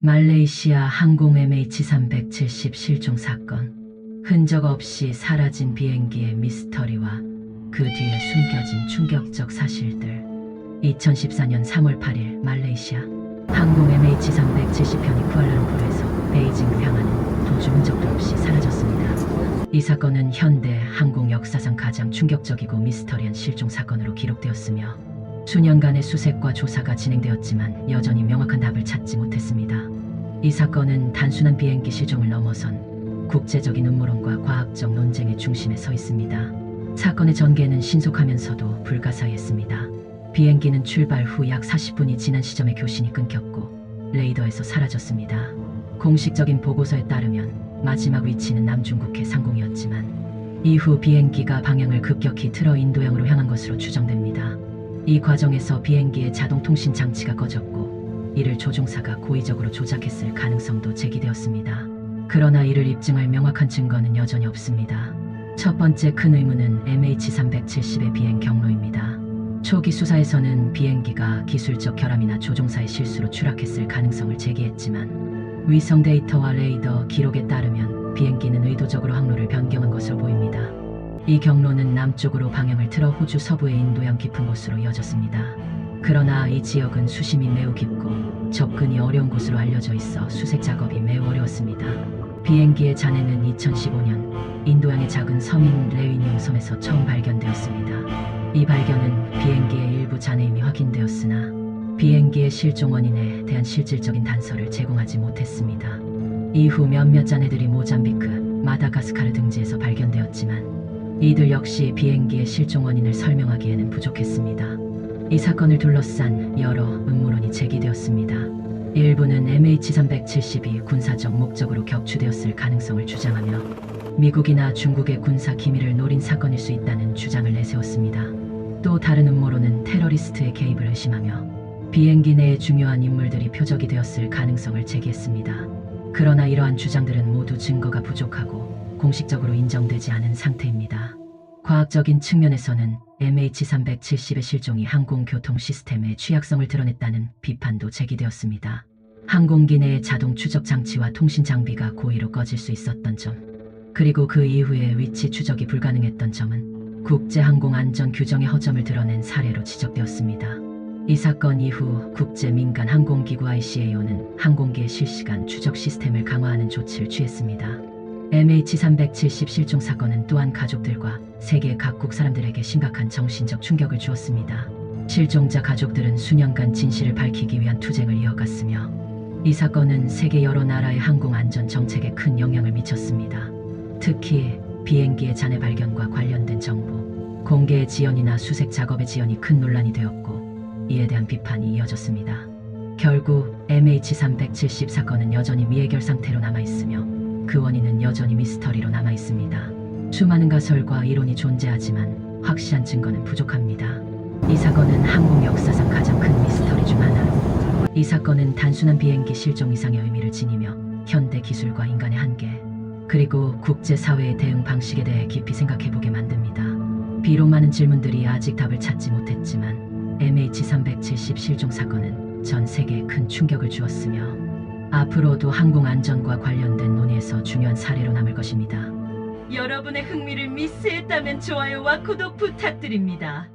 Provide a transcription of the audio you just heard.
말레이시아 항공 MH370 실종 사건. 흔적 없이 사라진 비행기의 미스터리와 그 뒤에 숨겨진 충격적 사실들. 2014년 3월 8일 말레이시아 항공 MH370편이 쿠알라룸푸르에서 베이징으로 향하는 도중 흔적도 없이 사라졌습니다. 이 사건은 현대 항공 역사상 가장 충격적이고 미스터리한 실종 사건으로 기록되었으며 수년간의 수색과 조사가 진행되었지만 여전히 명확한 답을 찾지 못했습니다. 이 사건은 단순한 비행기 실종을 넘어선 국제적인 음모론과 과학적 논쟁의 중심에 서 있습니다. 사건의 전개는 신속하면서도 불가사의했습니다. 비행기는 출발 후 약 40분이 지난 시점에 교신이 끊겼고 레이더에서 사라졌습니다. 공식적인 보고서에 따르면 마지막 위치는 남중국해 상공이었지만 이후 비행기가 방향을 급격히 틀어 인도양으로 향한 것으로 추정됩니다. 이 과정에서 비행기의 자동 통신 장치가 꺼졌고 이를 조종사가 고의적으로 조작했을 가능성도 제기되었습니다. 그러나 이를 입증할 명확한 증거는 여전히 없습니다. 첫 번째 큰 의문은 MH370의 비행 경로입니다. 초기 수사에서는 비행기가 기술적 결함이나 조종사의 실수로 추락했을 가능성을 제기했지만 위성 데이터와 레이더 기록에 따르면 비행기는 의도적으로 항로를 변경한 것으로 보입니다. 이 경로는 남쪽으로 방향을 틀어 호주 서부의 인도양 깊은 곳으로 이어졌습니다. 그러나 이 지역은 수심이 매우 깊고 접근이 어려운 곳으로 알려져 있어 수색 작업이 매우 어려웠습니다. 비행기의 잔해는 2015년 인도양의 작은 섬인 레위니움 섬에서 처음 발견되었습니다. 이 발견은 비행기의 일부 잔해임이 확인되었으나 비행기의 실종 원인에 대한 실질적인 단서를 제공하지 못했습니다. 이후 몇몇 잔해들이 모잠비크, 마다가스카르 등지에서 발견되었지만 이들 역시 비행기의 실종 원인을 설명하기에는 부족했습니다. 이 사건을 둘러싼 여러 음모론이 제기되었습니다. 일부는 MH370이 군사적 목적으로 격추되었을 가능성을 주장하며 미국이나 중국의 군사 기밀을 노린 사건일 수 있다는 주장을 내세웠습니다. 또 다른 음모론은 테러리스트의 개입을 의심하며 비행기 내의 중요한 인물들이 표적이 되었을 가능성을 제기했습니다. 그러나 이러한 주장들은 모두 증거가 부족하고 공식적으로 인정되지 않은 상태입니다. 과학적인 측면에서는 MH370의 실종이 항공교통 시스템의 취약성을 드러냈다는 비판도 제기되었습니다. 항공기 내의 자동 추적 장치와 통신 장비가 고의로 꺼질 수 있었던 점, 그리고 그 이후에 위치 추적이 불가능했던 점은 국제항공안전 규정의 허점을 드러낸 사례로 지적되었습니다. 이 사건 이후 국제민간항공기구 ICAO는 항공기의 실시간 추적 시스템을 강화하는 조치를 취했습니다. MH370 실종 사건은 또한 가족들과 세계 각국 사람들에게 심각한 정신적 충격을 주었습니다. 실종자 가족들은 수년간 진실을 밝히기 위한 투쟁을 이어갔으며 이 사건은 세계 여러 나라의 항공안전 정책에 큰 영향을 미쳤습니다. 특히 비행기의 잔해 발견과 관련된 정보, 공개의 지연이나 수색 작업의 지연이 큰 논란이 되었고 이에 대한 비판이 이어졌습니다. 결국 MH370 사건은 여전히 미해결 상태로 남아있으며 그 원인은 여전히 미스터리로 남아있습니다. 수많은 가설과 이론이 존재하지만 확실한 증거는 부족합니다. 이 사건은 항공 역사상 가장 큰 미스터리 중 하나로 이 사건은 단순한 비행기 실종 이상의 의미를 지니며 현대 기술과 인간의 한계, 그리고 국제사회의 대응 방식에 대해 깊이 생각해보게 만듭니다. 비록 많은 질문들이 아직 답을 찾지 못했지만 MH370 실종 사건은 전 세계에 큰 충격을 주었으며 앞으로도 항공안전과 관련된 논의에서 중요한 사례로 남을 것입니다. 여러분의 흥미를 미스했다면 좋아요와 구독 부탁드립니다.